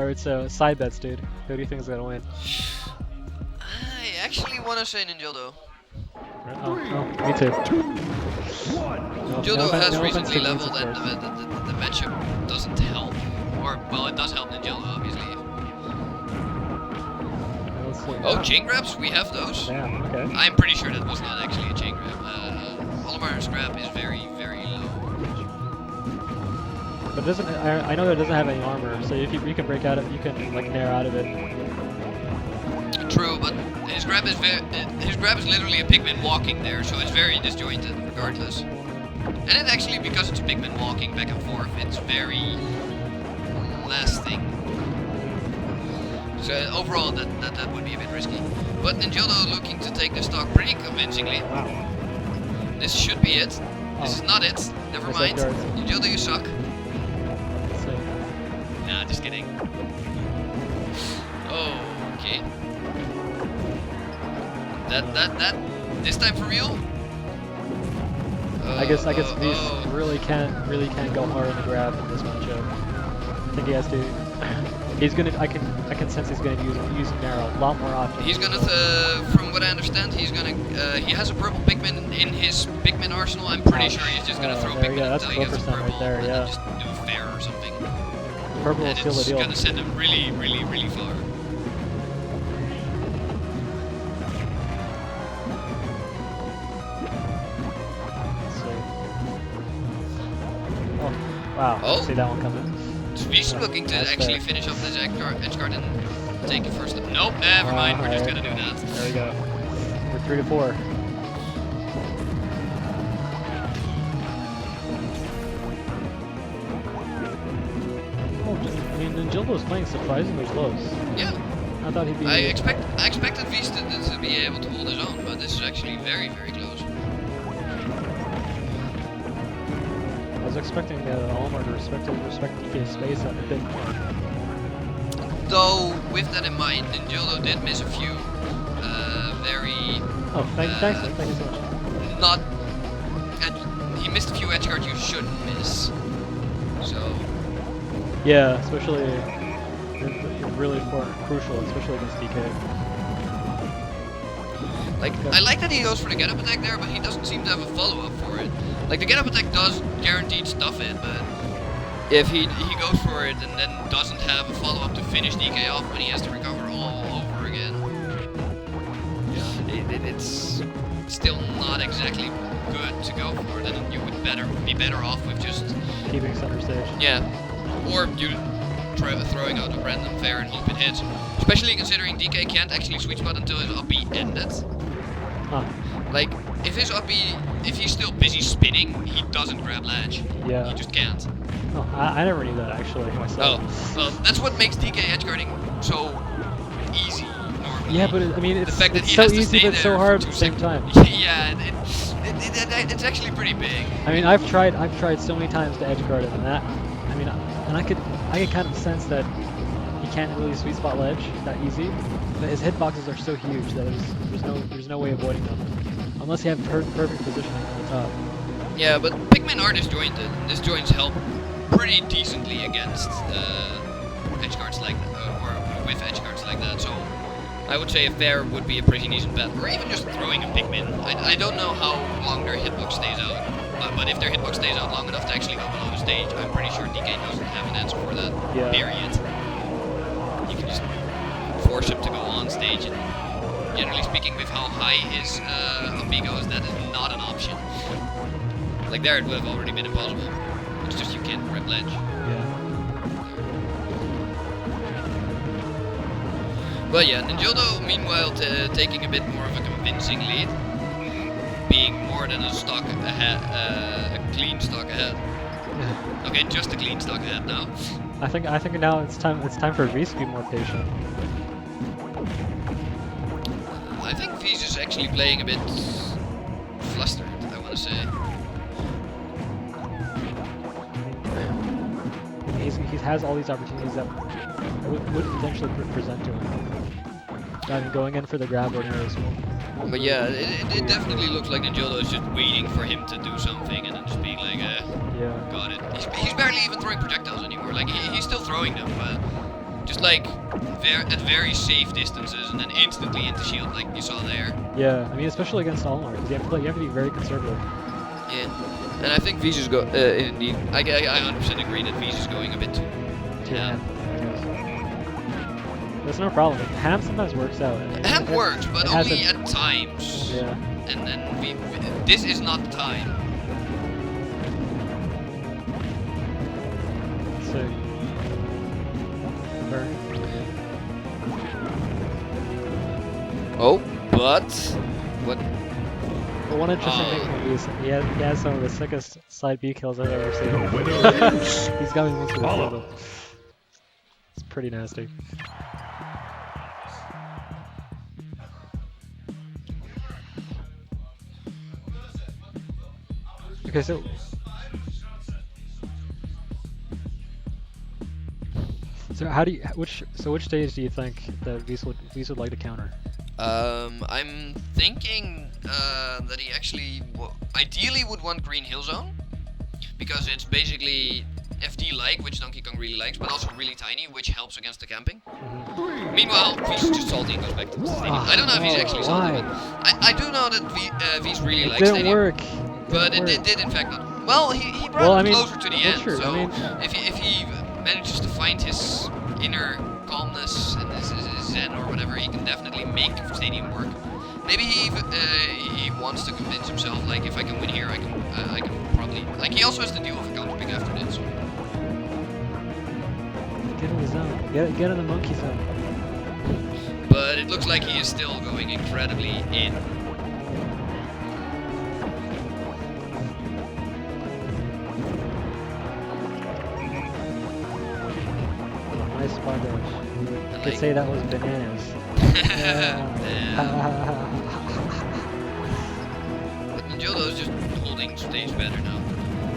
or it's side bets, dude. Who do you think is gonna win? I actually want to say Ningildo. Oh, me too. Ningildo has no recently offense to leveled, Vies, and of course. the matchup doesn't help. Or, well, it does help Ningildo, obviously. Let's see. Oh, chain grabs? We have those? Damn, okay. I'm pretty sure that was not actually a chain grab. Olimar's grab is very, very low. But it doesn't. I know that it doesn't have any armor, so if you can break out of, you can like nair out of it. True, but his grab is literally a pigman walking there, so it's very disjointed regardless. And it actually, because it's a pigman walking back and forth, it's very lasting. So overall, that would be a bit risky. But Ningildo looking to take the stock pretty convincingly. Wow. This should be it. This is not it. Never mind. Ningildo, you suck. Let's see. Nah, just kidding. Oh, okay. That this time for real? I guess Vies really can't go hard on the grab in this matchup. I think he has to. He's gonna. I can sense he's gonna use narrow a lot more often. He's gonna. From what I understand, he's gonna. He has a purple pigman in his pigman arsenal. I'm pretty sure he's just gonna throw pigman until he gets a purple, right there, and yeah. then just do fair or something. Purple And will seal the it's deal. gonna send him really, really, really far. Wow, Oh. see that one coming. Vies looking to actually finish off this edge guard and take it first. Nope, never mind. We're just gonna do that. There we go. We're 3 to 4. Oh, I mean, Ningildo's playing surprisingly close. Yeah. I thought he'd be. I expected Vies to be able to hold his own, but this is actually very, very close. I was expecting Olimar to respect DK's space a bit more. Though, with that in mind, Ningildo did miss a few very... Oh, thank you so much. Not... he missed a few edge guards you shouldn't miss. So... Yeah, especially... really important, crucial, especially against DK. Like, I like that he goes for the get-up attack there, but he doesn't seem to have a follow-up for it. Like, the get-up attack does guaranteed stuff it, but if he goes for it and then doesn't have a follow-up to finish DK off when he has to recover all over again, it's still not exactly good to go for it, and you would be better off with just... keeping center stage. Yeah, or you throwing out a random fair and hope it hits. Especially considering DK can't actually sweet spot until his up B ended. Huh. Like, if his up B, if he's still busy spinning, he doesn't grab ledge. Yeah. He just can't. Oh, I never knew that actually myself. Oh, well, that's what makes DK edgeguarding so easy normally. Yeah, but I mean, it's, the fact that it's he so has to easy stay but so there hard for at the 2 same seconds. time. Yeah, it's actually pretty big. I mean, I've tried so many times to edge guard him, and that, I mean, and I could kind of sense that he can't really sweet spot ledge that easy. But his hitboxes are so huge that there's no way avoiding them, unless you have perfect positioning on the top. Yeah, but pigmen are disjointed. Disjoints help pretty decently against edge guards like or with edge guards like that. So I would say a fair would be a pretty decent bet, or even just throwing a pigman. I don't know how long their hitbox stays out, but if their hitbox stays out long enough to actually go below the stage, I'm pretty sure DK doesn't have an answer for that. Yeah. Period. You can just force him to go on stage, and generally speaking, with how high his B goes, that is not an option. Like there, it would have already been impossible. It's just you can't grab ledge. Yeah. But yeah, Ningildo, meanwhile, taking a bit more of a convincing lead, being more than a stock ahead, a clean stock ahead. Okay, just a clean stock ahead now. I think now it's time for Vies to be more patient. I think Vies is actually playing a bit flustered, I want to say. He has all these opportunities that would potentially present to him. I mean, going in for the grab ordinary as well. But yeah, it definitely looks like Ningildo is just waiting for him to do something and then just being like, yeah, got it. He's barely even throwing projectiles anymore. Like, he's still throwing them, but Just like at very safe distances and then instantly into shield like you saw there. Yeah, I mean especially against Olimar, because you have to be very conservative. Yeah, and I think Vies is indeed. I 100% agree that Vies is going a bit too ham. That's no problem. Ham sometimes works out. Ham works, but only at times. Yeah. And then this is not the time. So. Oh, but what? One interesting thing from Vies, he has some of the sickest side B kills I've ever seen. He's got me once with a kill. It's pretty nasty. Okay, so how do you which stage do you think that Vies would like to counter? I'm thinking that he actually ideally would want Green Hill Zone because it's basically FD-like, which Donkey Kong really likes, but also really tiny, which helps against the camping. Meanwhile, Vies is just salty and goes back to the stadium. I don't know if he's actually salty, but I do know that Vies really likes stadium. Didn't work. But it did in fact not. Well, he brought it closer to the end, true. so I mean, if he manages to find his inner calmness and his zen or whatever, he can definitely make stadium work. Maybe he wants to convince himself, like, if I can win here, I can probably, like, he also has to deal with a counter pick after this. Get in the zone. Get in the monkey zone. But it looks like he is still going incredibly in. Nice spot dodge. You could say that was bananas. But Ningildo is just holding stage better now.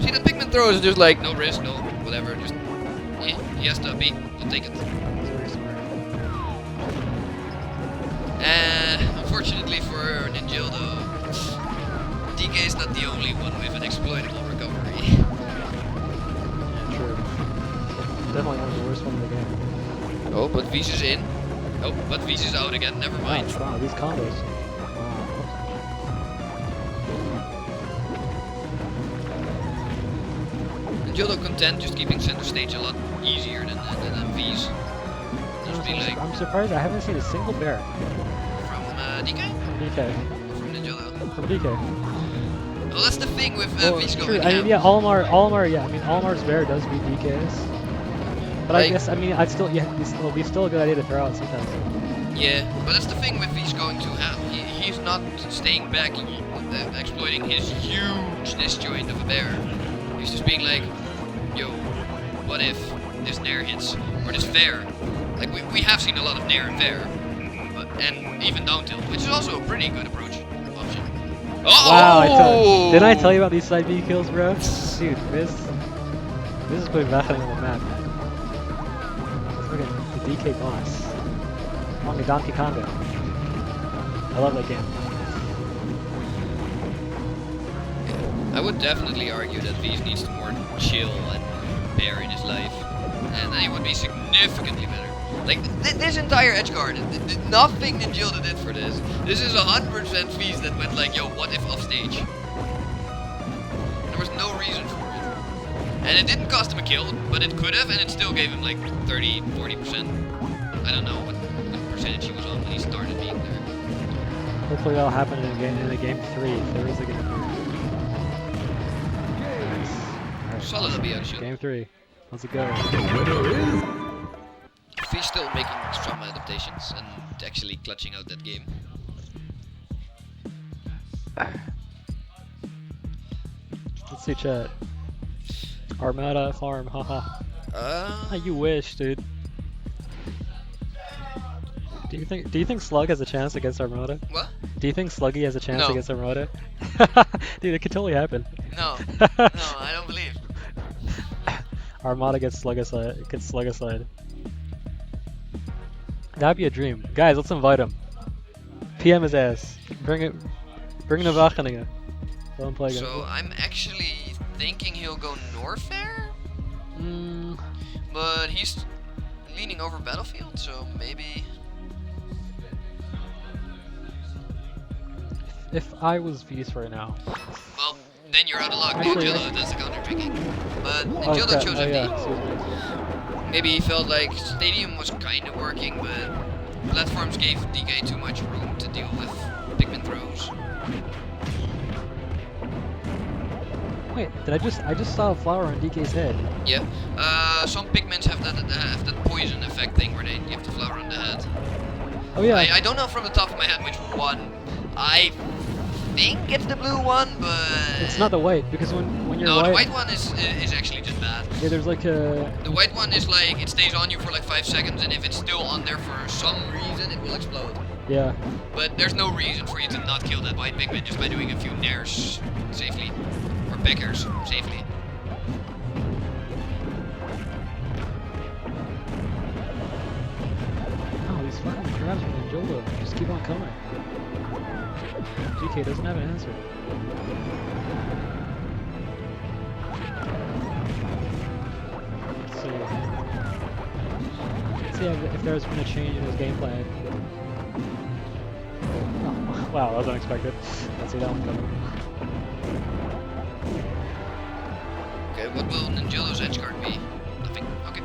See, the Pikmin throw is just like, no risk, no whatever, just, he has to beat, he'll take it. Very smart. Unfortunately for Ningildo, DK is not the only one with an exploitable recovery. Yeah, true. Definitely one of the worst ones in the game. Oh, but Vies is in. Oh, but Vies is out again, never mind. Wow, these combos. Ningildo content just keeping center stage a lot easier than Vies. Just be like, I'm surprised I haven't seen a single bear. From DK? From DK. From Ningildo? From DK. Well, that's the thing with Vies True. going I mean, ham. yeah, Olimar, yeah. I mean, Olimar's bear does beat DK's. But Like, I guess, I mean, I'd still, yeah, it'll be still a good idea to throw out sometimes. Yeah, but that's the thing with Vies going to ham. He's not staying back, exploiting his huge disjoint of a bear. He's just being like, yo, what if this nair hits, or this fair? Like, we have seen a lot of nair and fair, and even down tilt, which is also a pretty good approach option. Oh! Wow, didn't I tell you about these side B kills, bro? Dude, this is putting Wageningen on the map, man. Look at the DK boss. On the Donkey Kongo. I love that game. I would definitely argue that Vies needs to more chill and bear in his life, and then he would be significantly better. Like, this entire edge guard, nothing Ningildo did for this. This is 100% Vies that went like, yo, what if off stage? There was no reason for it. And it didn't cost him a kill, but it could have, and it still gave him like 30, 40%. I don't know what percentage he was on when he started being there. Hopefully that'll happen in a game 3, if there is a game 3. Nice. Alright, Solid be out game 3. Let's go. Vies still making some adaptations and actually clutching out that game. Let's see chat. Armada farm, haha. You wish, dude. Do you think Slug has a chance against Armada? What? Do you think Sluggy has a chance No. against Armada? Dude, it could totally happen. No, no, I don't believe. Armada gets Slug-aside. That'd be a dream. Guys, let's invite him. PM his ass. Bring the Wageningen. Let him play again. So I'm actually thinking he'll go Norfair, but he's leaning over Battlefield, so maybe. If I was Vies right now. Well, then you're out of luck. Actually, Ningildo does the counter picking. But Oh, Ningildo crap. chose Oh, FD. yeah. Excuse me. Maybe he felt like Stadium was kind of working, but platforms gave DK too much room to deal with Pikmin throws. Wait, did I just saw a flower on DK's head. Yeah. Some Pikmins have that poison effect thing where they give the flower on the head. Oh yeah. I don't know from the top of my head which one. I think it's the blue one, but It's not the white, because when you're no, white, the white one is actually just bad. yeah, there's like a The white one is like it stays on you for like 5 seconds, and if it's still on there for some reason, it will explode. yeah. But there's no reason for you to not kill that white Pikmin just by doing a few nairs safely, or pickers safely. Oh, these fucking crabs from Ningildo just keep on coming. DK doesn't have an answer. Let's see if there's been a change in his gameplay. Oh, wow, that was unexpected. Let's see that one coming. Okay, what will Ningildo's edge guard be? Nothing. Okay.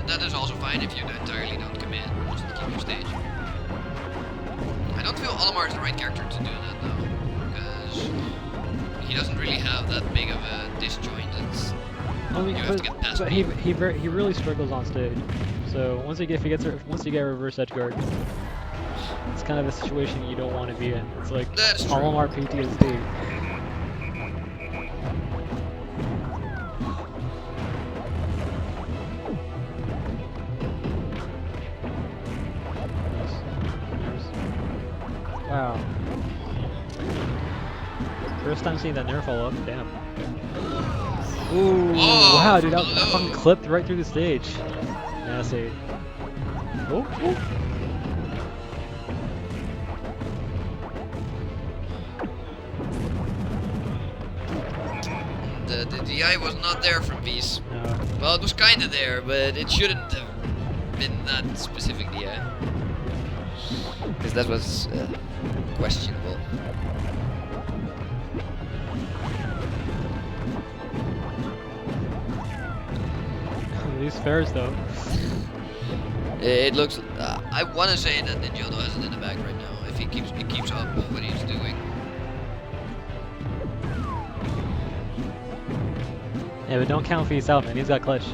That is also fine if you entirely don't commit, just to keep your stage. I don't feel Olimar is the right character to do that though, because he doesn't really have that big of a disjointed. Only You have to get past but me. he really struggles on stage. So once you get a reverse edge guard, it's kind of a situation you don't want to be in. It's like That is true. Olimar PTSD. Wow. First time seeing that nerf all up, damn. Ooh, Oh, wow, dude, that hello. fucking clipped right through the stage. Nasty. Oh, oh. The DI was not there from Vies. No. Well, it was kinda there, but it shouldn't have been that specific DI. Because that was questionable. These fairs, though. It looks. I want to say that Ningildo has it in the bag right now. If he keeps up what he's doing. Yeah, but don't count Vies out, man. He's got clutch.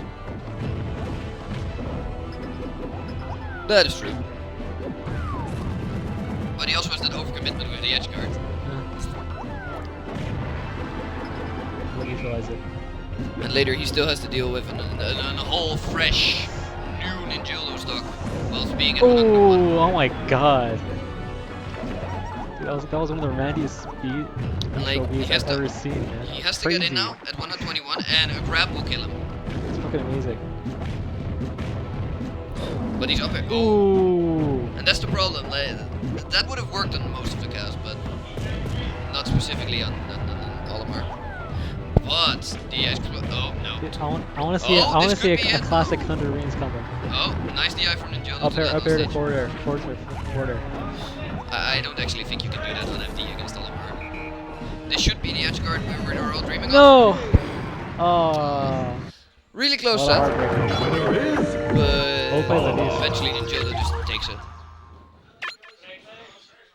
That is true. But he also has that overcommitment with the edge guard. We'll neutralize it. And later he still has to deal with a whole fresh new Ningildo stock whilst being at 101. Oh my god. Dude, that was one of the randiest speed Like, he has I've to- ever seen, man. He has to Crazy. get in now at 121, and a grab will kill him. It's fucking amazing. But he's up here. Ooh. And that's the problem. Like, that would have worked on most of the cast, but not specifically on Olimar. But the edge. Oh no. Dude, I want to see Oh, I want to this see could be a it. classic Thunder Reigns combo. Oh, nice DI from Ningildo. Up to there, land up on there, stage. quarter. I don't actually think you can do that on FD against Olimar. This should be the edge guard we were all dreaming of. No. Oh. Really close What a set. heartbreaker. But Well played, ladies. eventually Ningildo just takes it.